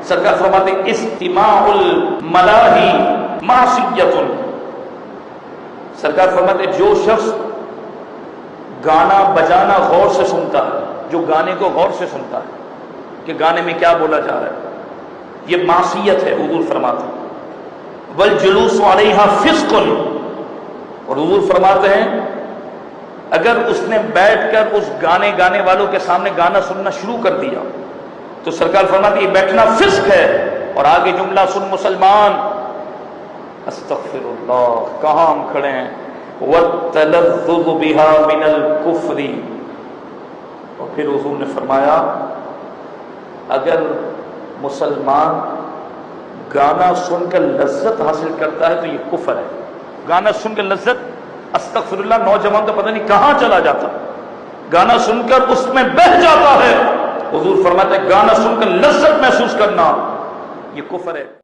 سرکار فرماتے استماع الملاہی معصیت، سرکار فرماتے جو شخص گانا بجانا غور سے سنتا ہے، جو گانے کو غور سے سنتا ہے کہ گانے میں کیا بولا جا رہا ہے، یہ معصیت ہے، حضور فرماتے ہیں والجلوس علیہا فسق، اور حضور فرماتے ہیں اگر اس نے بیٹھ کر اس گانے گانے والوں کے سامنے گانا سننا شروع کر دیا تو سرکار فرماتے یہ بیٹھنا فسق ہے۔ اور آگے جملہ سن مسلمان، استغفر اللہ، کہاں ہم کھڑے ہیں، وَالتَّلَذُّذُ بِهَا مِنَ الْكُفْرِ، اور پھر حضور نے فرمایا اگر مسلمان گانا سن کر لذت حاصل کرتا ہے تو یہ کفر ہے۔ گانا سن کر لذت، استغفر اللہ، نوجوان تو پتہ نہیں کہاں چلا جاتا، گانا سن کر اس میں بہہ جاتا ہے، حضور فرماتے ہیں گانا سن کر لذت محسوس کرنا یہ کفر ہے۔